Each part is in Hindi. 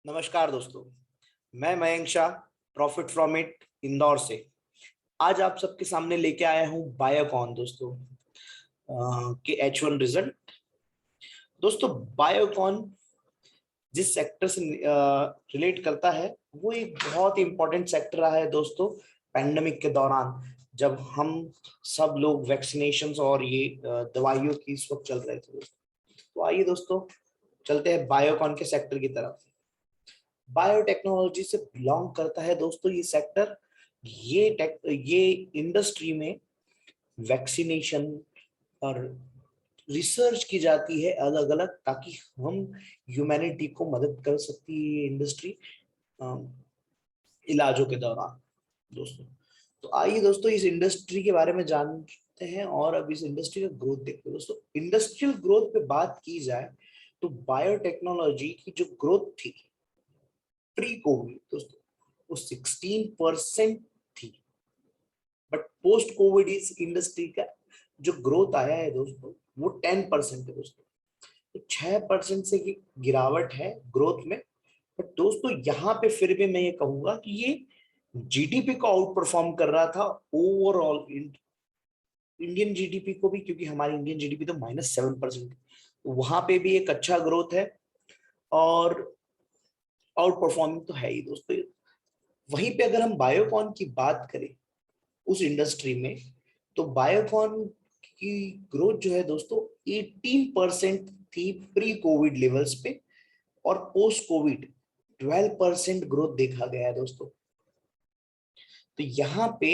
नमस्कार दोस्तों, मैं Mayank Shah, profit from it Indore से। आज आप सबके सामने लेके आया हूँ बायोकॉन दोस्तों के H1 रिजल्ट। दोस्तों बायोकॉन जिस सेक्टर से रिलेट करता है वो एक बहुत ही इंपॉर्टेंट सेक्टर रहा है दोस्तों। पैंडेमिक के दौरान जब हम सब लोग वैक्सीनेशंस और ये दवाइयों की इस वक्त चल रहे थे दोस्तों। तो आइए दोस्तों चलते हैं बायोकॉन के सेक्टर की तरफ। बायोटेक्नोलॉजी से बिलोंग करता है दोस्तों ये सेक्टर। ये इंडस्ट्री में वैक्सीनेशन और रिसर्च की जाती है अलग अलग, ताकि हम ह्यूमैनिटी को मदद कर सकती है ये इंडस्ट्री इलाजों के दौरान दोस्तों। तो आइए दोस्तों इस इंडस्ट्री के बारे में जानते हैं और अब इस इंडस्ट्री का ग्रोथ देखते हैं दोस्तों। इंडस्ट्रियल ग्रोथ पे बात की जाए तो बायोटेक्नोलॉजी की जो ग्रोथ थी प्री कोविड दोस्तों वो 16% थी, बट पोस्ट कोविड इस इंडस्ट्री का जो ग्रोथ आया है दोस्तों वो 10% है दोस्तों। तो 6% से की गिरावट है ग्रोथ में। बट दोस्तों यहाँ पे फिर भी मैं ये कहूंगा कि ये जीडीपी को आउट परफॉर्म कर रहा था ओवरऑल इंडियन जीडीपी को भी, क्योंकि हमारी इंडियन जीडीपी तो -7%, वहां पे भी एक अच्छा ग्रोथ है और आउट परफॉर्मिंग तो है ही दोस्तों। वहीं पे अगर हम बायोकॉन की बात करें उस इंडस्ट्री में, तो बायोकॉन की ग्रोथ जो है दोस्तों 18% थी प्री कोविड लेवल्स पे, और पोस्ट कोविड 12% ग्रोथ देखा गया है दोस्तों। तो यहाँ पे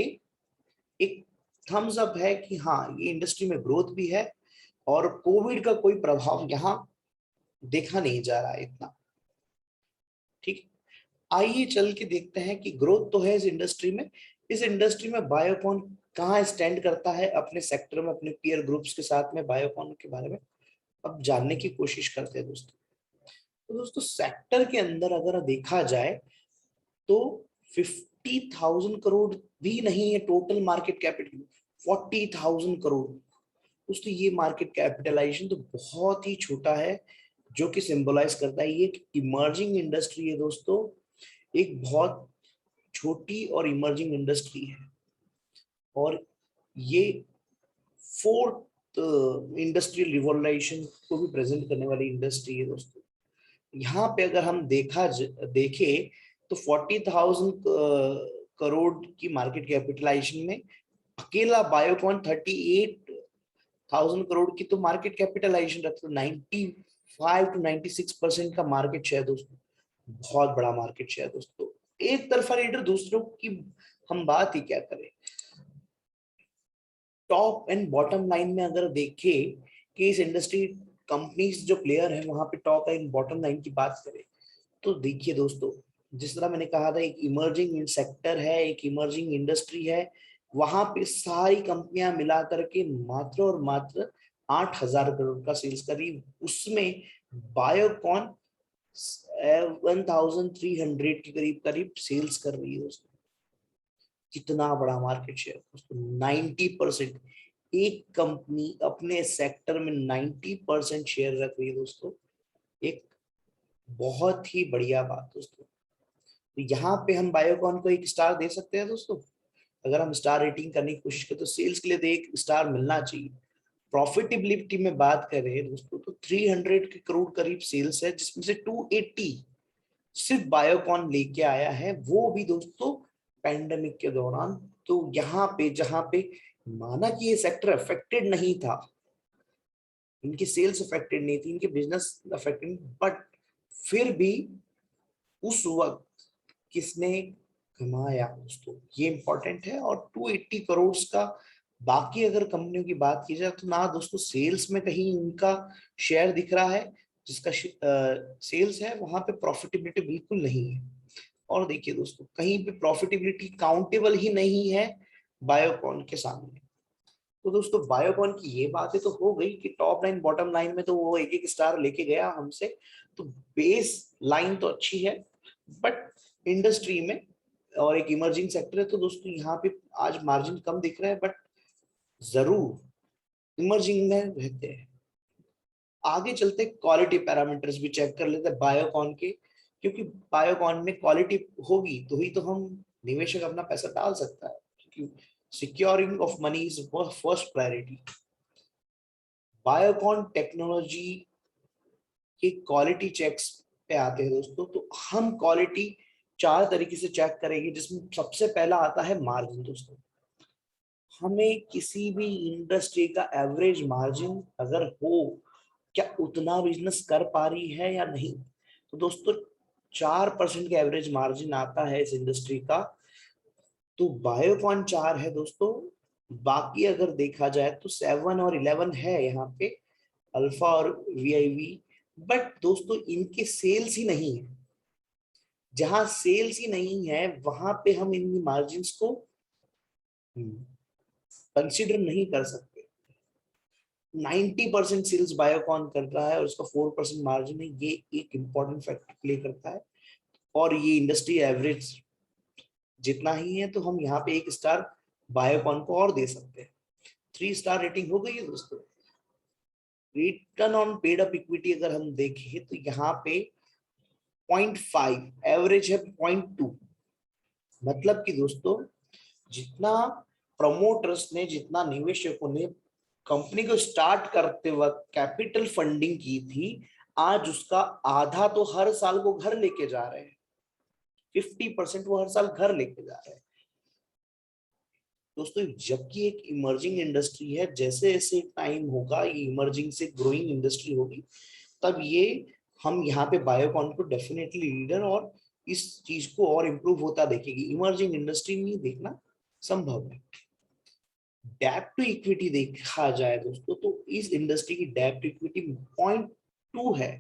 एक थम्स अप है कि हाँ ये इंडस्ट्री में ग्रोथ भी है और कोविड का कोई प्रभाव यहाँ देखा नहीं जा रहा है इतना। ठीक, आइए चल के देखते हैं कि ग्रोथ तो है इस इंडस्ट्री में। इस इंडस्ट्री में बायोकॉन कहाँ स्टैंड करता है अपने सेक्टर में, अपने पीयर ग्रुप्स के साथ में। बायोकॉन के बारे में अब जानने की कोशिश करते हैं दोस्तों। तो दोस्तों सेक्टर के अंदर अगर देखा जाए तो 50,000 करोड़ भी नहीं है टोटल मार्केट कैपिटल, 40,000 करोड़ दोस्तों। ये मार्केट कैपिटलाइजेशन तो बहुत ही छोटा है, जो कि सिंबलाइज करता है ये एक इमर्जिंग इंडस्ट्री है दोस्तों। एक बहुत छोटी और इमर्जिंग इंडस्ट्री है और ये फोर्थ इंडस्ट्रियल रिवॉल्यूशन को भी प्रेजेंट करने वाली इंडस्ट्री है दोस्तों। यहाँ पे अगर हम देखें तो 40,000 करोड़ की मार्केट कैपिटलाइजेशन में अकेला बायोकॉन 38,000 करोड़ की तो मार्केट कैपिटलाइजेशन रखता है। 95 to 96% का मार्केट शेयर दोस्तों, बहुत बड़ा मार्केट शेयर दोस्तों। एक तरफा लीडर दूसरों की हम बात ही क्या करें। टॉप एंड बॉटम लाइन में अगर देखें कि इस इंडस्ट्री कंपनीज जो प्लेयर है वहां पे टॉप एंड बॉटम लाइन की बात करें, तो देखिए दोस्तों जिस तरह मैंने कहा था एक इमर्जिंग सेक्टर है, एक इमर्जिंग इंडस्ट्री है। वहां पे सारी कंपनियां मिला करके मात्र और मात्र 8,000 करोड़ का सेल्स करी, उसमें बायोकॉन 1,300 के करीब करीब सेल्स कर रही है दोस्तों। कितना बड़ा मार्केट शेयर दोस्तों, 90%। एक कंपनी अपने सेक्टर में 90% शेयर रख रही है दोस्तों, एक बहुत ही बढ़िया बात दोस्तों। तो यहाँ पे हम बायोकॉन को एक स्टार दे सकते हैं दोस्तों। अगर हम स्टार रेटिंग करने की कोशिश करें तो सेल्स के लिए तो एक स्टार मिलना चाहिए। प्रॉफिटेबिलिटी में बात करें दोस्तों तो 300 के करोड़ करीब सेल्स है, जिसमें से 280 सिर्फ बायोकॉन लेके आया है, वो भी दोस्तों पैंडेमिक के दौरान। तो यहाँ पे जहां पे माना कि ये सेक्टर अफेक्टेड नहीं था, इनकी सेल्स अफेक्टेड नहीं थी, इनके बिजनेस अफेक्टेड, बट फिर भी उस वक्त किसने कमाया दोस्तों, ये इंपॉर्टेंट है। और 280 करोड़ का बाकी अगर कंपनियों की बात की जाए तो ना दोस्तों सेल्स में कहीं इनका शेयर दिख रहा है, जिसका सेल्स है वहां पे प्रॉफिटेबिलिटी बिल्कुल नहीं है। और देखिए दोस्तों कहीं पे प्रॉफिटेबिलिटी काउंटेबल ही नहीं है बायोकॉन के सामने। तो दोस्तों बायोकॉन की ये बातें तो हो गई कि टॉप लाइन बॉटम लाइन में तो वो एक एक स्टार लेके गया हमसे, तो बेस लाइन तो अच्छी है, बट इंडस्ट्री में और एक इमर्जिंग सेक्टर है तो दोस्तों यहाँ पे आज मार्जिन कम दिख रहा है, बट जरूर इमर्जिंग में रहते हैं। आगे चलते क्वालिटी पैरामीटर्स भी चेक कर लेते हैं बायोकॉन के। क्योंकि बायोकॉन में क्वालिटी होगी तो ही तो हम निवेशक अपना पैसा डाल सकता है, क्योंकि securing of money is first priority. Biocon technology के क्वालिटी चेक्स पे आते हैं दोस्तों, तो हम क्वालिटी 4 तरीके से चेक करेंगे, जिसमें सबसे पहला आता है मार्जिन। दोस्तों हमें किसी भी इंडस्ट्री का एवरेज मार्जिन अगर हो, क्या उतना बिजनेस कर पा रही है या नहीं। तो दोस्तों 4% का एवरेज मार्जिन आता है इस इंडस्ट्री का, तो बायोकॉन 4 है दोस्तों। बाकी अगर देखा जाए तो 7 और 11 है यहाँ पे, अल्फा और वीआईवी। बट दोस्तों इनके सेल्स ही नहीं है, जहां सेल्स ही नहीं है वहां पे हम इन मार्जिन को कंसिडर नहीं कर सकते। 90% सेल्स बायोकॉन कर रहा है और उसका 4% मार्जिन है, ये एक इंपॉर्टेंट फैक्टर प्ले करता है। और ये इंडस्ट्री एवरेज जितना ही है, तो हम यहाँ पे 1 स्टार बायोकॉन को और दे सकते हैं। 3 स्टार रेटिंग हो गई है दोस्तों। Return on paid up equity अगर हम देखें तो यहाँ पे 0.5, एवरेज है 0.2। मतलब कि दोस्तों जितना प्रमोटर्स ने, जितना निवेशकों ने कंपनी को स्टार्ट करते वक्त कैपिटल फंडिंग की थी, आज उसका आधा तो हर साल वो घर लेके जा रहे हैं। 50% वो हर साल घर लेके जा रहे हैं। दोस्तों जबकि एक इमर्जिंग इंडस्ट्री है, जैसे जैसे टाइम होगा ये इमर्जिंग से ग्रोइंग इंडस्ट्री होगी, तब ये हम यहाँ पे बायोकॉन को डेफिनेटली लीडर और इस चीज को और इम्प्रूव होता देखेगी। इमर्जिंग इंडस्ट्री में देखना संभव है। डेब्ट टू इक्विटी देखा जाए दोस्तों, तो इस इंडस्ट्री की डेब्ट टू इक्विटी 0.2 है,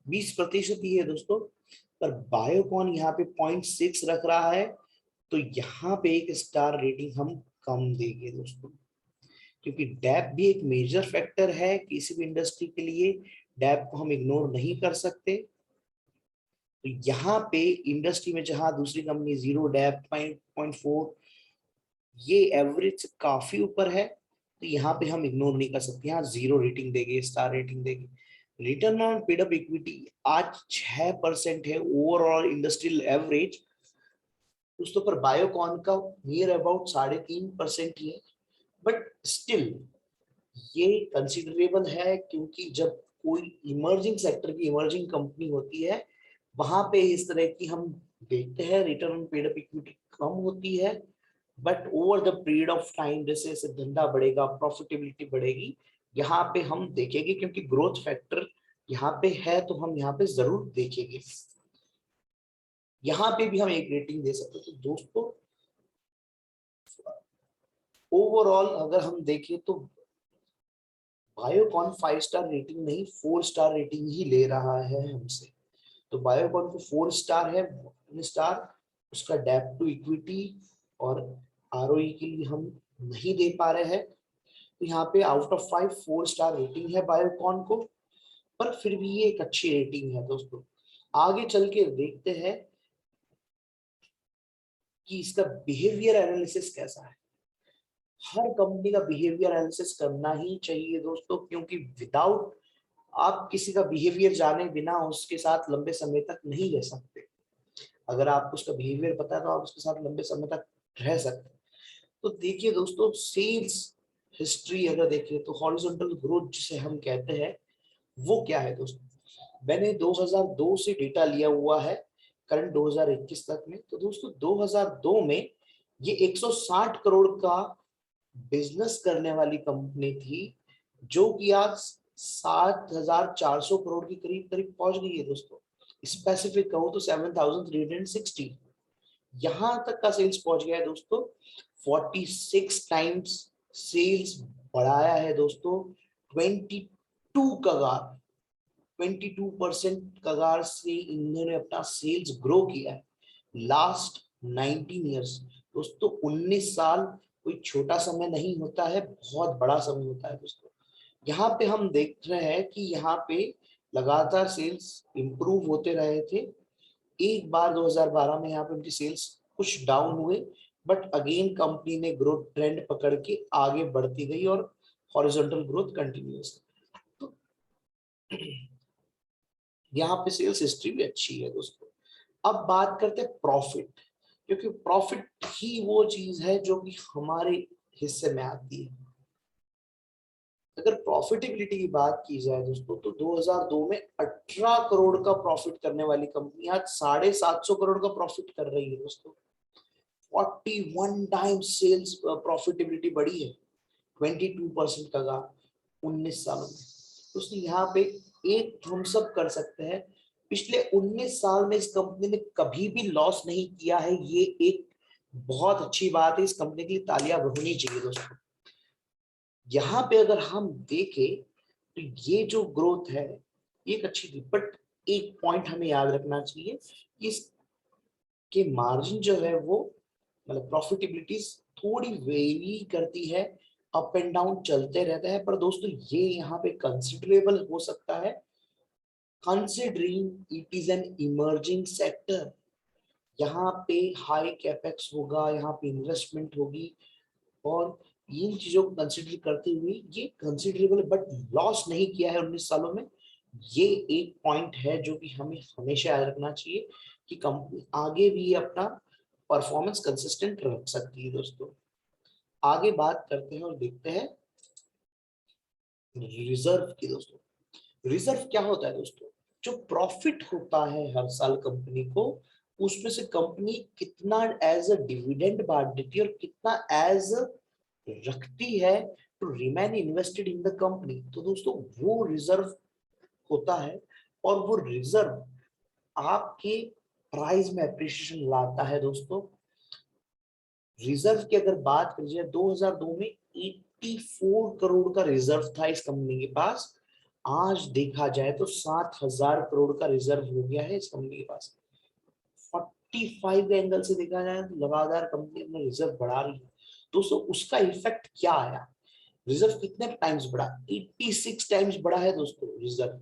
20% ही है दोस्तों। पर बायोकॉन यहाँ पे 0.6 रख रहा है, तो यहाँ पे 1 स्टार रेटिंग हम कम देंगे दोस्तों, क्योंकि डेप भी एक मेजर फैक्टर है किसी भी इंडस्ट्री के लिए। डेप को हम इग्नोर नहीं कर सकते। तो यहाँ पे इंडस्ट्री में जहां दूसरी कंपनी 0 डेप 0.4, ये एवरेज काफी ऊपर है, तो यहाँ पे हम इग्नोर नहीं कर सकते, यहाँ 0 रेटिंग देंगे, स्टार रेटिंग देंगे। Return on paid up equity आज 6% है, ओवरऑल इंडस्ट्रियल एवरेज दोस्तों, पर बायोकॉन का नियर अबाउट 3.5% ही है। बट स्टिल ये कंसिडरेबल है, क्योंकि जब कोई इमर्जिंग सेक्टर की इमर्जिंग कंपनी होती है, वहां पे इस तरह की हम देखते हैं return on paid up equity कम होती है। But over the period of time जैसे जैसे धंधा बढ़ेगा, प्रॉफिटेबिलिटी बढ़ेगी, यहाँ पे हम देखेंगे, क्योंकि ग्रोथ फैक्टर यहाँ पे है, तो हम यहाँ पे जरूर देखेंगे। यहाँ पे भी हम एक रेटिंग दे सकते हैं। तो दोस्तों ओवरऑल अगर हम देखें तो बायोकॉन 5 स्टार रेटिंग नहीं, 4 स्टार रेटिंग ही ले रहा है हमसे। तो बायोकॉन को 4 स्टार है, 1 स्टार उसका डेब्ट टू इक्विटी और आरओई के लिए हम नहीं दे पा रहे हैं। तो यहाँ पे आउट ऑफ 5 4 स्टार रेटिंग है बायोकॉन को, पर फिर भी ये एक अच्छी रेटिंग है दोस्तों। आगे चल के देखते हैं कि इसका बिहेवियर एनालिसिस कैसा है। हर कंपनी का बिहेवियर एनालिसिस करना ही चाहिए दोस्तों, क्योंकि विदाउट आप किसी का बिहेवियर जाने बिना उसके साथ लंबे समय तक नहीं रह सकते। अगर आपको उसका बिहेवियर पता है तो आप उसके साथ लंबे समय तक रह सकते हैं। तो देखिए दोस्तों, सेल्स हिस्ट्री अगर देखें तो हॉरिजॉन्टल ग्रोथ जिसे हम कहते हैं, वो क्या है दोस्तों। मैंने 2002 से डेटा लिया हुआ है करंट 2021 तक में। तो दोस्तों 2002 में ये 160 करोड़ का बिजनेस करने वाली कंपनी थी, जो कि आज 7,400 करोड़ की करीब करीब पहुंच गई है दोस्तों। स्पेसिफिक कहूं तो 7,360 यहां तक का सेल्स पहुंच गया है दोस्तों। 46 टाइम्स सेल्स बढ़ाया है दोस्तों। 22 कगार 22% कगार से इन्होंने अपना सेल्स ग्रो किया है लास्ट 19 ईयर्स। दोस्तों 19 साल कोई छोटा समय नहीं होता है, बहुत बड़ा समय होता है दोस्तों। यहाँ पे हम देख रहे हैं कि यहाँ पे लगातार सेल्स इंप्रूव होते रहे थे। एक बार 2012 में यहाँ पे उनकी सेल्स कुछ डाउन हुए, बट अगेन कंपनी ने ग्रोथ ट्रेंड पकड़ के आगे बढ़ती गई और हॉरिजॉन्टल ग्रोथ कंटिन्यूअस। तो यहाँ पे सेल्स हिस्ट्री भी अच्छी है दोस्तों। अब बात करते हैं प्रॉफिट, क्योंकि प्रॉफिट ही वो चीज है जो कि हमारे हिस्से में आती है। अगर प्रॉफिटेबिलिटी की बात की जाए दोस्तों, तो 2002 में 18 करोड़ का प्रॉफिट करने वाली कंपनी आज 750 करोड़ का प्रॉफिट कर रही है दोस्तों। 41 टाइम्स सेल्स प्रॉफिटेबिलिटी बढ़ी है, 22% का गाप 19 सालों में। दोस्तों यहाँ पे एक हम सब कर सकते हैं, पिछले 19 साल में इस कंपनी ने कभी भी लॉस नहीं किया है। ये एक बहुत अच्छी बात है, इस कंपनी के लिए तालियां बजनी चाहिए दोस्तों। यहाँ पे अगर हम देखें तो ये जो ग्रोथ है ये एक अच्छी थी, बट एक पॉइंट हमें याद रखना चाहिए, इसके मार्जिन जो है वो मतलब प्रॉफिटेबिलिटीज थोड़ी वेरी करती है, अप एंड डाउन चलते रहते हैं। पर दोस्तों ये यहाँ पे कंसिडरेबल हो सकता है, considering it is an emerging sector. यहाँ पे हाई कैपेक्स होगा, यहाँ पे इन्वेस्टमेंट होगी, और इन चीजों को कंसिडर करते हुए ये कंसिडरेबल बट लॉस नहीं किया है 19 सालों में। ये एक पॉइंट है जो कि हमें हमेशा याद रखना चाहिए कि कंपनी आगे भी अपना परफॉर्मेंस कंसिस्टेंट रख सकती है दोस्तों। आगे बात करते हैं और देखते हैं रिजर्व की दोस्तों। रिजर्व क्या होता है दोस्तों? जो प्रॉफिट होता है हर साल कंपनी को, उसमें से कंपनी कितना एज अ डिविडेंड बांट देती है और कितना एज रखती है to remain invested in the company. तो दोस्तों वो रिजर्व होता है, और वो रिजर्व आपके प्राइस में अप्रिशिएशन लाता है दोस्तों। रिजर्व की अगर बात करी जाए, 2002 में 84 करोड़ का रिजर्व था इस कंपनी के पास। आज देखा जाए तो 7,000 करोड़ का रिजर्व हो गया है इस कंपनी के पास। 45 एंगल से देखा जाए तो लगातार कंपनी अपना रिजर्व बढ़ा रही है दोस्तों। उसका इफेक्ट क्या आया? रिजर्व कितने टाइम्स बढ़ा? 86 टाइम्स बढ़ा है दोस्तों रिजर्व,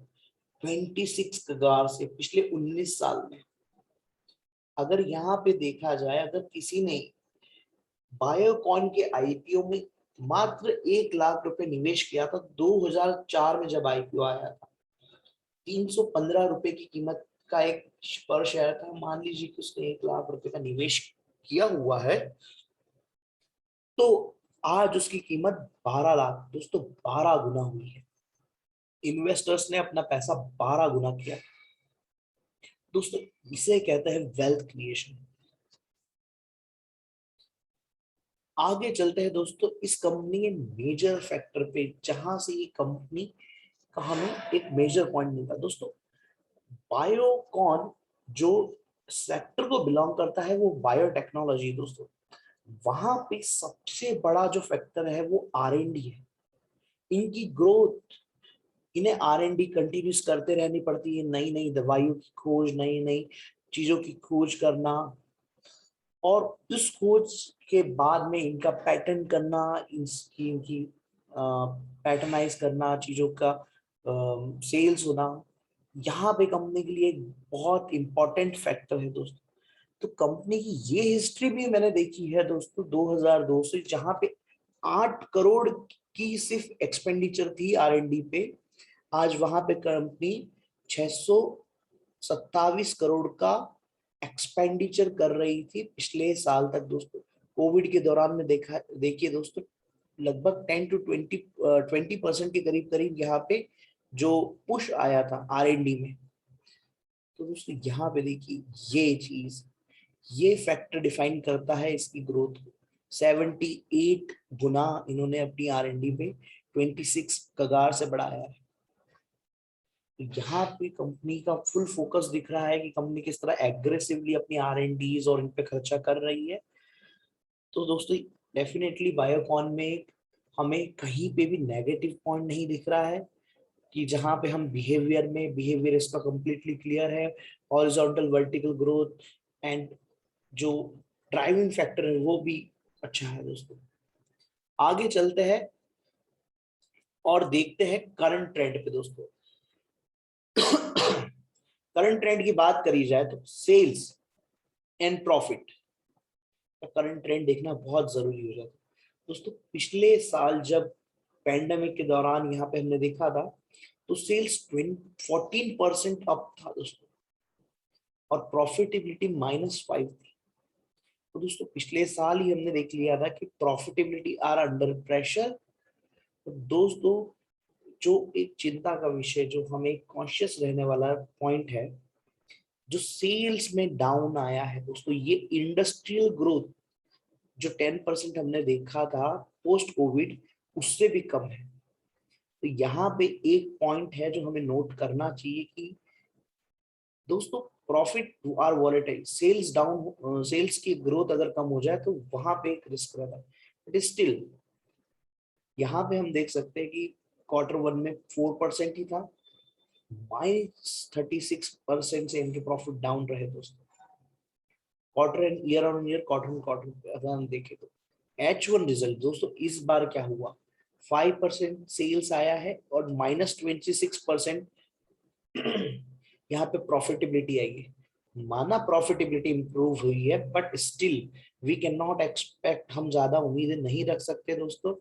26 कगार से पिछले 19 साल में। अगर यहाँ पे देखा जाए, अगर किसी ने बायोकॉन के आईपीओ में मात्र 1 लाख रुपए निवेश किया था 2004 में, जब आईपीओ आया था 315 रुपए की कीमत का एक पर शेयर था। मान लीजिए कि उसने 1 लाख रुपए का निवेश किया हुआ है, तो आज उसकी कीमत 12 लाख दोस्तों, 12 गुना हुई है। इन्वेस्टर्स ने अपना पैसा 12 गुना किया दोस्तों। इसे कहते हैं वेल्थ क्रिएशन। आगे चलते हैं दोस्तों इस कंपनी के मेजर फैक्टर पे, जहां से ये कंपनी का हमें एक मेजर पॉइंट मिलता है दोस्तों। बायोकॉन जो सेक्टर को बिलोंग करता है वो बायोटेक्नोलॉजी दोस्तों। वहां पे सबसे बड़ा जो फैक्टर है वो R&D है। इनकी ग्रोथ, इन्हें R&D कंटिन्यूस करते रहनी पड़ती है, नई नई दवाइयों की खोज, नई नई चीजों की खोज करना, और इस खोज के बाद में इनका पैटर्न करना, इनकी इनकी पैटर्नाइज करना, चीजों का सेल्स होना, यहाँ पे कंपनी के लिए एक बहुत इंपॉर्टेंट फैक्टर है दोस्तों। तो कंपनी की ये हिस्ट्री भी मैंने देखी है दोस्तों 2002 से, जहां पे 8 करोड़ की सिर्फ एक्सपेंडिचर थी R&D पे। आज वहां पे कंपनी 627 करोड़ का एक्सपेंडिचर कर रही थी पिछले साल तक दोस्तों। कोविड के दौरान में देखा, देखिए दोस्तों, लगभग 10 to 20% के करीब करीब यहाँ पे जो पुश आया था R&D में। तो दोस्तों यहाँ पे देखिए ये चीज, ये फैक्टर डिफाइन करता है इसकी ग्रोथ को। 78 गुना इन्होंने अपनी R&D पे 26 कगार से बढ़ाया है। यहाँ पे कंपनी का फुल फोकस दिख रहा है कि कंपनी किस तरह एग्रेसिवली अपनी R&Ds और इन पे खर्चा कर रही है। तो दोस्तों डेफिनेटली बायोकॉन में हमें कहीं पे भी नेगेटिव पॉइंट नहीं दिख रहा है, कि जहां पे हम बिहेवियर इसका कंप्लीटली क्लियर है, हॉरिजॉन्टल वर्टिकल ग्रोथ, एंड जो ड्राइविंग फैक्टर है वो भी अच्छा है दोस्तों। आगे चलते हैं और देखते हैं करंट ट्रेंड पे दोस्तों। करंट ट्रेंड की बात करी जाए तो सेल्स एंड प्रॉफिट का करंट ट्रेंड देखना बहुत जरूरी हो जाता है दोस्तों। पिछले साल जब पैंडेमिक के दौरान यहाँ पे हमने देखा था, तो सेल्स 14% अप था दोस्तों। और प्रॉफिटेबिलिटी -5 थी। तो दोस्तों पिछले साल ही हमने देख लिया था कि प्रॉफिटेबिलिटी आर अंडर प्रेशर। तो दोस्तों जो एक चिंता का विषय, जो हमें कॉन्शियस रहने वाला पॉइंट है, जो सेल्स में डाउन आया है दोस्तों, ये इंडस्ट्रियल ग्रोथ जो 10% हमने देखा था पोस्ट कोविड, उससे भी कम है। तो यहाँ पे एक पॉइंट है जो हमें नोट करना चाहिए कि दोस्तों profit are volatile, sales down, sales की ग्रोथ अगर कम हो जाए तो वहां पे एक रिस्क रहता है। बट स्टिल यहाँ पे हम देख सकते हैं कि Q1 में 4% ही था, -36% से इनके प्रॉफिट डाउन रहे दोस्तों। Quarter and year on year, quarter on quarter अगर हम देखें तो H1 रिजल्ट दोस्तों इस बार क्या हुआ, 5% सेल्स आया है और -26% यहाँ पे प्रॉफिटेबिलिटी आई है। माना प्रॉफिटेबिलिटी इंप्रूव हुई है, but still we can not expect, हम ज्यादा उम्मीदें नहीं रख सकते दोस्तों,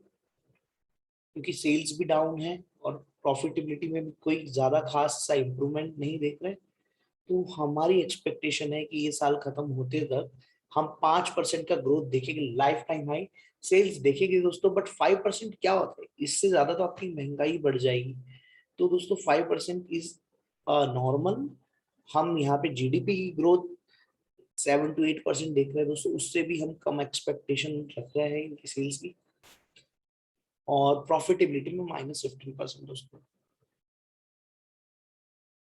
क्योंकि सेल्स भी डाउन है और प्रॉफिटेबिलिटी में भी कोई ज्यादा खास सा इंप्रूवमेंट नहीं देख रहे। तो हमारी एक्सपेक्टेशन है कि ये साल खत्म होते तक हम 5% का ग्रोथ देखेंगे, लाइफ टाइम हाई सेल्स देखेंगे दोस्तों। बट 5% क्या होता है, इससे ज्यादा तो आपकी महंगाई बढ़ जाएगी। तो दोस्तों 5% इज नॉर्मल। हम यहाँ पे जीडीपी की ग्रोथ 7 to 8% देख रहे हैं दोस्तों, उससे भी हम कम एक्सपेक्टेशन रख रहे हैं इनकी सेल्स की। और प्रॉफिटेबिलिटी में -15% दोस्तों।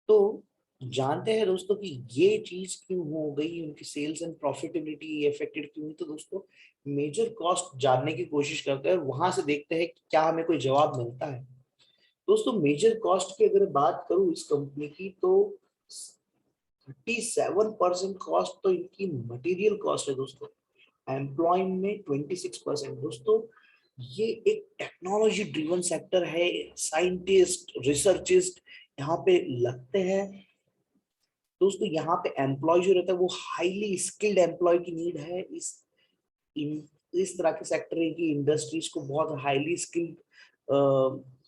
तो जानते हैं दोस्तों कि ये चीज क्यों हो गई, उनकी सेल्स एंड प्रॉफिटेबिलिटी अफेक्टेड क्यों हुई। तो दोस्तों मेजर कॉस्ट जानने की कोशिश करते हैं, वहां से देखते हैं कि क्या हमें कोई जवाब मिलता है। दोस्तों मेजर कॉस्ट की अगर बात करूं इस कंपनी की, तो 37% कॉस्ट तो इनकी मटेरियल कॉस्ट है दोस्तों। एम्प्लॉय में 26% दोस्तों। ये एक टेक्नोलॉजी ड्रिवन सेक्टर है, साइंटिस्ट रिसर्चिस्ट यहाँ पे लगते हैं दोस्तों। यहाँ पे एम्प्लॉय जो रहता है वो हाईली स्किल्ड एम्प्लॉय की नीड है। इस तरह के सेक्टर की इंडस्ट्रीज को बहुत हाईली स्किल्ड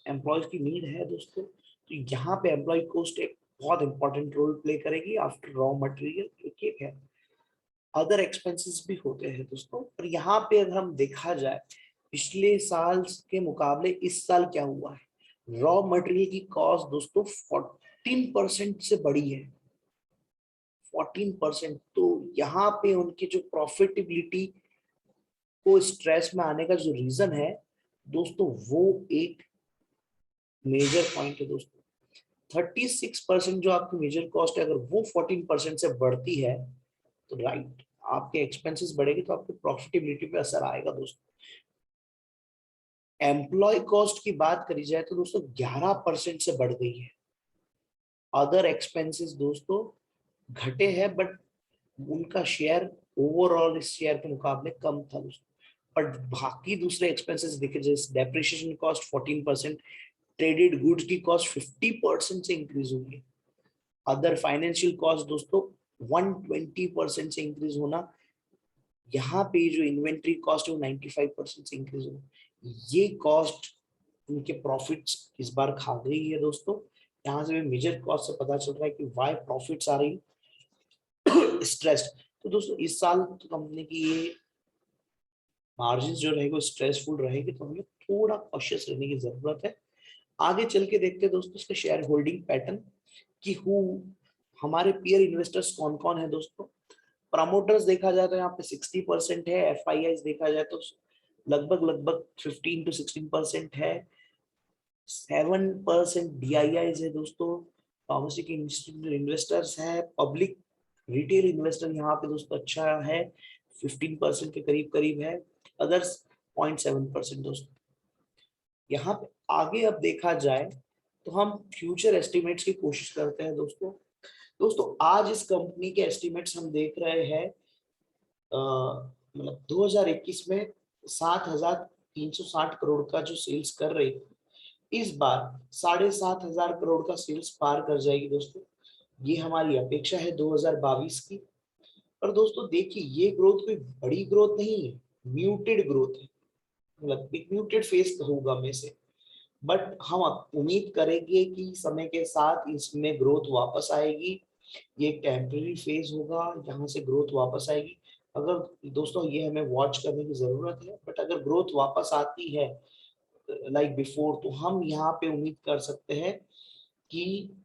एम्प्लॉयज की नीड है दोस्तों। तो यहाँ पे एम्प्लॉय कॉस्ट एक बहुत इंपॉर्टेंट रोल प्ले करेगी आफ्टर रॉ मटेरियल, ठीक है। अदर एक्सपेंसेस भी होते हैं दोस्तों, पर यहाँ पे अगर हम देखा जाए पिछले साल के मुकाबले इस साल क्या हुआ है, रॉ मटेरियल की कॉस्ट दोस्तों 14% से बढ़ी है, 14%। तो यहाँ पे उनकी जो प्रॉफिटेबिलिटी को स्ट्रेस में आने का जो रीजन है दोस्तों, वो एक मेजर पॉइंट है दोस्तों। 36% जो आपकी मेजर कॉस्ट है, अगर वो 14% से बढ़ती है तो राइट, आपके एक्सपेंसेस बढ़ेगी तो आपकी प्रॉफिटेबिलिटी पे असर आएगा दोस्तों। एम्प्लॉय कॉस्ट की बात करी जाए तो दोस्तों 11% से बढ़ गई है। अदर एक्सपेंसेस दोस्तों घटे हैं, बट उनका शेयर ओवरऑल इस शेयर के मुकाबले कम था दोस्तों। बट बाकी दूसरे एक्सपेंसेस देखे, जैसे डेप्रिसिएशन कॉस्ट 14%, ट्रेडेड गुड्स की कॉस्ट 50% से इंक्रीज हुई है। अदर फाइनेंशियल कॉस्ट दोस्तों 120% से इंक्रीज होना। यहाँ पे जो इन्वेंट्री कॉस्ट है वो 95% से इंक्रीज होना। ये कॉस्ट उनके प्रॉफिट्स इस बार खा गई है दोस्तों। यहाँ से मेजर कॉस्ट से पता चल रहा है कि वाई प्रॉफिट्स आ रही स्ट्रेस्ड। तो दोस्तों इस साल तो कंपनी की ये मार्जिन जो रहेगा स्ट्रेसफुल रहेगी, तो हमें थोड़ा कॉशियस रहने की जरूरत है। आगे चल के देखते हैं दोस्तों इसके शेयर होल्डिंग पैटर्न की हु हमारे पीयर इन्वेस्टर्स कौन कौन है दोस्तों। प्रमोटर्स देखा जाए तो यहाँ पे 60% है, एफआईआई देखा जाए तो लगभग लगभग 15 to 16% है, 7% डीआईआई है दोस्तों। डोमेस्टिक इंस्टीट्यूशनल इन्वेस्टर्स है, पब्लिक रिटेल इन्वेस्टर यहाँ पे दोस्तों अच्छा है, 15% के करीब करीब है, अदर्स 0.7% दोस्तों। यहाँ पे आगे अब देखा जाए तो हम फ्यूचर एस्टिमेट्स की कोशिश करते हैं दोस्तों। दोस्तों आज इस कंपनी के एस्टिमेट्स हम देख रहे हैं, मतलब 2021 में 7,360 करोड़ का जो सेल्स कर रही है, इस बार 7,500 करोड़ का सेल्स पार कर जाएगी दोस्तों। ये हमारी अपेक्षा है 2022 की। पर दोस्तों देखिए ये ग्रोथ कोई बड़ी ग्रोथ नहीं है, म्यूटेड ग्रोथ है, मतलब एक म्यूटेड फेस कहूंगा मैं से। बट हम उम्मीद करेंगे कि समय के साथ इसमें ग्रोथ वापस आएगी ये एक टेम्परेरी फेज होगा, यहाँ से ग्रोथ वापस आएगी। अगर दोस्तों ये हमें वॉच करने की जरूरत है, बट अगर ग्रोथ वापस आती है लाइक बिफोर, तो हम यहाँ पे उम्मीद कर सकते हैं कि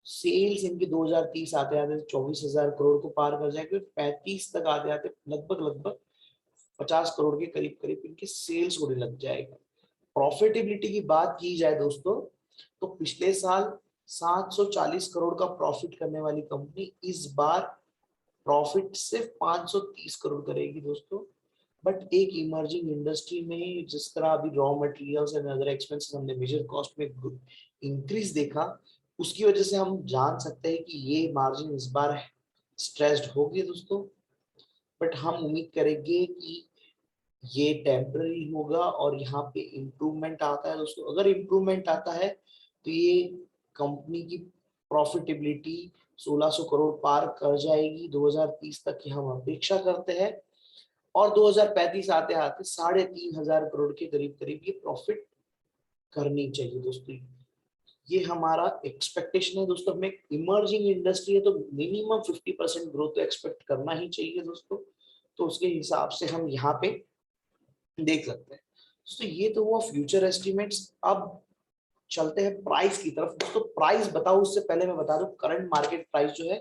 सेल्स इनके 2030 आते आते 24,000 करोड़ को पार कर जाएंगे, 35 तक आते आते लगभग 50 करोड़ के करीब करीब इनके सेल्स होने लग जाएगा। प्रॉफिटेबिलिटी की बात की जाए दोस्तों, तो पिछले साल 740 करोड़ का प्रॉफिट करने वाली कंपनी इस बार प्रॉफिट सिर्फ 530 करोड़ करेगी दोस्तों। बट एक इमर्जिंग इंडस्ट्री में जिस तरह अभी raw materials and other expenses हमने मेजर कॉस्ट में इंक्रीज देखा, उसकी वजह से हम जान सकते हैं कि ये मार्जिन इस बार स्ट्रेस्ड होगी दोस्तों। बट हम उम्मीद करेंगे कि ये टेम्पररी होगा और यहाँ पे इम्प्रूवमेंट आता है दोस्तों। अगर इम्प्रूवमेंट आता है तो ये कंपनी की प्रॉफिटेबिलिटी 1600 करोड़ पार कर जाएगी 2030 तक की हम अपेक्षा करते हैं, और 2035 आते आते 3,500 करोड़ के करीब करीब ये प्रॉफिट करनी चाहिए दोस्तों। ये हमारा एक्सपेक्टेशन है दोस्तों। हमें इमर्जिंग इंडस्ट्री है तो मिनिमम 50% ग्रोथ तो एक्सपेक्ट करना ही चाहिए दोस्तों। तो उसके हिसाब से हम यहाँ पे देख सकते हैं। तो ये तो हुआ फ्यूचर एस्टिमेट्स। अब चलते हैं प्राइस की तरफ दोस्तों। प्राइस बताओ उससे पहले मैं बता दूं, करंट मार्केट प्राइस जो है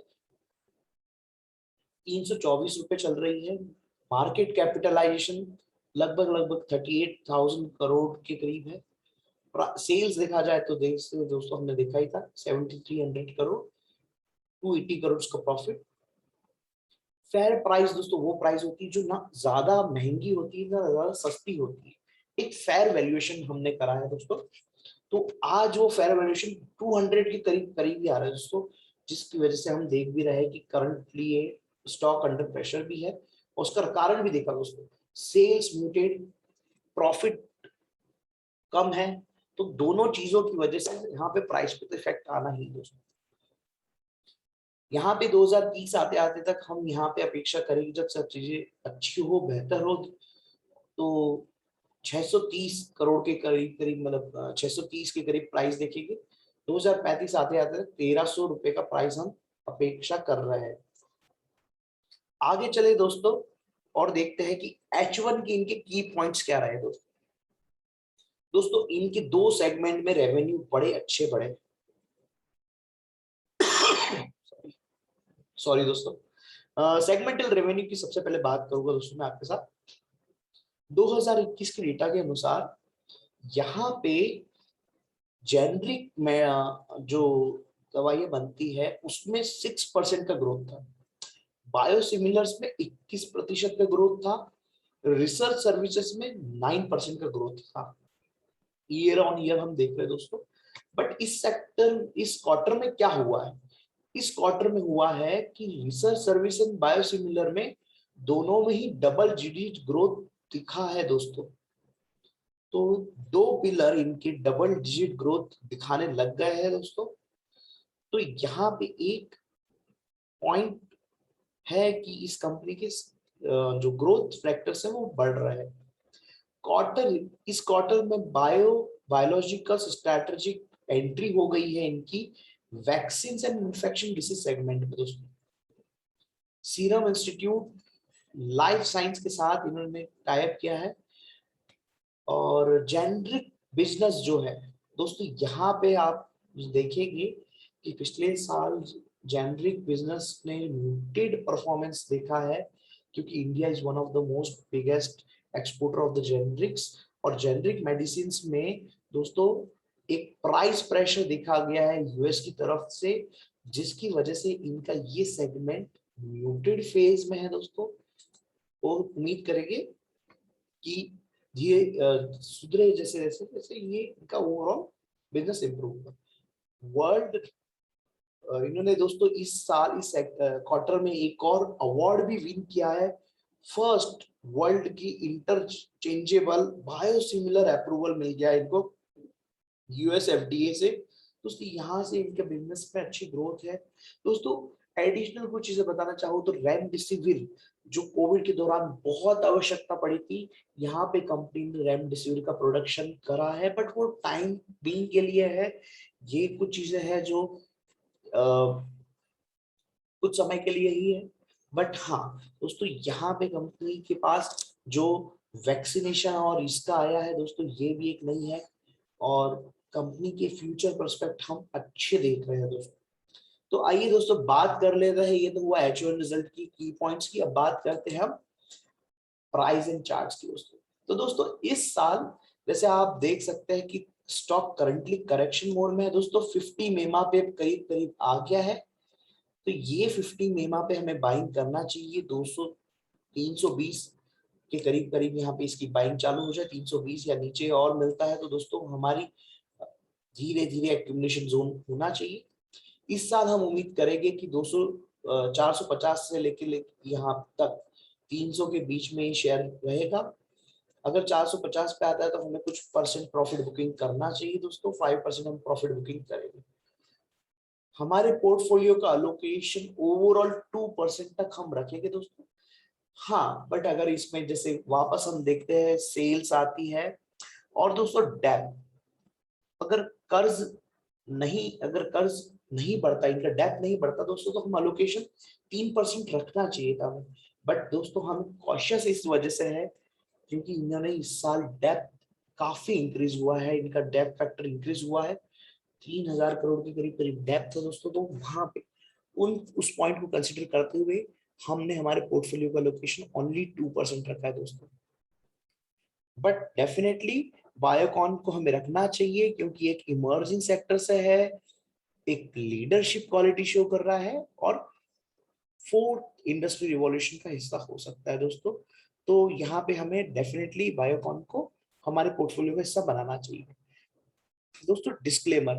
324 रुपए चल रही है। मार्केट कैपिटलाइजेशन लगभग 38,000 करोड़ के करीब है। सेल्स देखा जाए तो दोस्तों हमने देखा ही था 7,300 करोड़, 280 करोड़ का प्रॉफिट। फेयर प्राइस दोस्तों वो प्राइस होती है जो ना ज्यादा महंगी होती है ना ज्यादा सस्ती होती है। एक फेयर वैल्यूएशन हमने करा है दोस्तों। तो आज वो फेयर वैल्यूएशन 200 के करीब करीब ही आ रहा है दोस्तों, जिसकी वजह से हम देख भी रहे हैं कि करंटली ये स्टॉक अंडर प्रेशर भी है। उसका कारण भी देखा दोस्तों, सेल्स म्यूटेड, प्रॉफिट कम है। तो दोनों चीजों की वजह से यहाँ पे प्राइस पे तो इफेक्ट आना ही दोस्तों। यहाँ पे 2030 आते आते तक हम यहाँ पे अपेक्षा करेंगे जब सब चीजें अच्छी हो बेहतर हो, तो 630 करोड़ के करीब करीब मतलब 630 के करीब प्राइस देखेंगे। 2035 आते आते 1,300 रुपए का प्राइस हम अपेक्षा कर रहे हैं। आगे चले दोस्तों और देखते हैं कि H1 की इनके की पॉइंट्स क्या रहे दोस्तों। दोस्तों इनके दो सेगमेंट में रेवेन्यू बड़े अच्छे बढ़े। सॉरी दोस्तों, सेगमेंटल रेवेन्यू की सबसे पहले बात करूंगा दोस्तों मैं आपके साथ। 2021 के डेटा के अनुसार यहाँ पे जेनरिक में जो दवाइयां बनती है उसमें 6% का ग्रोथ था, बायोसिमिलर्स में 21% का ग्रोथ था, रिसर्च सर्विसेज में 9% का ग्रोथ था। ईयर ऑन ईयर हम देख रहे हैं दोस्तों। बट इस क्वार्टर में क्या हुआ है, इस क्वार्टर में हुआ है कि रिसर्च सर्विस एंड बायोसिमिलर में दोनों में ही डबल डिजिट ग्रोथ दिखा है दोस्तों। तो दो पिलर इनके डबल डिजिट ग्रोथ दिखाने लग गए हैं दोस्तों। तो यहाँ पे एक पॉइंट है कि इस कंपनी के जो ग्रोथ फैक्टर्स है वो बढ़ रहे हैं। इस क्वार्टर में बायोलॉजिकल स्ट्रैटेजिक एंट्री हो गई है इनकी vaccine and infection disease segment में दोस्तों। सीरम इंस्टीट्यूट लाइफ साइंस के साथ इन्होंने टाइप किया है। और जेनरिक बिजनेस जो है दोस्तों, यहाँ पे आप देखेंगे कि पिछले साल जेनरिक बिजनेस ने म्यूटेड परफॉर्मेंस देखा है, क्योंकि India is one of the most biggest exporter of the generics. और जेनरिक मेडिसिन में दोस्तों एक प्राइस प्रेशर देखा गया है यूएस की तरफ से, जिसकी वजह से इनका ये सेगमेंट म्यूटेड फेज में है दोस्तों। और उम्मीद करेंगे कि ये सुधरे जैसे जैसे जैसे ये इनका ओवरऑल बिजनेस इंप्रूव होगा। वर्ल्ड इन्होंने दोस्तों इस साल इस क्वार्टर में एक और अवार्ड भी विन किया है, फर्स्ट वर्ल्ड की इंटरचेंजेबल बायोसिमिलर अप्रूवल मिल गया इनको यूएस एफडीए से। दोस्तों यहाँ से इनके बिजनेस में अच्छी ग्रोथ है दोस्तों। एडिशनल कुछ चीजें बताना चाहूँ तो रेमडेसिविर जो कोविड के दौरान बहुत आवश्यकता पड़ी थी, यहाँ पे कंपनी ने रेमडेसिविर का प्रोडक्शन करा है, बट वो टाइम बीइंग के लिए है। ये कुछ चीजें हैं जो कुछ समय के लिए ही है, बट हाँ दोस्तों यहाँ पे कंपनी के पास जो वैक्सीनेशन और इसका आया है दोस्तों, ये भी एक नई है और कंपनी के फ्यूचर प्रोस्पेक्ट हम अच्छे देख रहे हैं दोस्तों। तो आइए दोस्तों बात कर लेते हैं, ये तो हुआ H1 रिजल्ट की पॉइंट्स की। अब बात करते हैं हम प्राइस एंड चार्ट्स की दोस्तों। तो दोस्तों इस साल जैसे आप देख सकते हैं कि स्टॉक करंटली करेक्शन मोड में है दोस्तों, 50 मेमा पे करीब करीब आ गया है। तो ये 50 मेमा पे हमें बाइंग करना चाहिए, 200 320 के करीब करीब यहाँ पे इसकी बाइंग चालू हो जाए। 320 या नीचे और मिलता है तो दोस्तों हमारी धीरे धीरे एक्यूमुलेशन जोन होना चाहिए। इस साल हम उम्मीद करेंगे कि 200 450 से लेके यहाँ तक 300 के बीच में ही शेयर रहेगा। अगर 450 पे आता है तो हमें कुछ परसेंट प्रॉफिट बुकिंग करना चाहिए दोस्तों, 5% हम प्रॉफिट बुकिंग करेंगे। हमारे पोर्टफोलियो का अलोकेशन ओवरऑल 2% तक हम रखेंगे दोस्तों। हाँ बट अगर इसमें जैसे वापस हम देखते हैं सेल्स आती है और दोस्तों डेप्थ, अगर कर्ज नहीं बढ़ता, इनका डेप्थ नहीं बढ़ता दोस्तों, तो हम अलोकेशन 3% रखना चाहिए था हमें। बट दोस्तों हम कॉशियस इस वजह से है क्योंकि इन्होंने इस साल डेप्थ काफी इंक्रीज हुआ है, इनका डेप्थ फैक्टर इंक्रीज हुआ है, 3000 करोड़ के करीब करीब डेप्थ है दोस्तों। तो वहां पे उस पॉइंट को कंसिडर करते हुए हमने हमारे पोर्टफोलियो का लोकेशन ओनली 2% रखा है दोस्तों। बट डेफिनेटली बायोकॉन को हमें रखना चाहिए क्योंकि एक इमर्जिंग सेक्टर से है, एक लीडरशिप क्वालिटी शो कर रहा है और फोर्थ इंडस्ट्री रिवॉल्यूशन का हिस्सा हो सकता है दोस्तों। तो यहाँ पे हमें डेफिनेटली बायोकॉन को हमारे पोर्टफोलियो का हिस्सा बनाना चाहिए दोस्तों। डिस्क्लेमर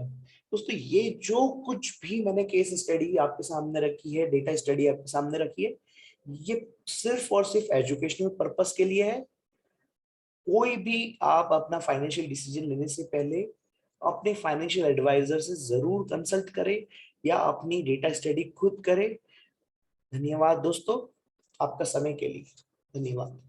दोस्तों, ये जो कुछ भी मैंने केस स्टडी आपके सामने रखी है, डेटा स्टडी आपके सामने रखी है, ये सिर्फ और सिर्फ एजुकेशनल पर्पस के लिए है। कोई भी आप अपना फाइनेंशियल डिसीजन लेने से पहले अपने फाइनेंशियल एडवाइजर से जरूर कंसल्ट करें या अपनी डेटा स्टडी खुद करें। धन्यवाद दोस्तों आपका समय के लिए, धन्यवाद।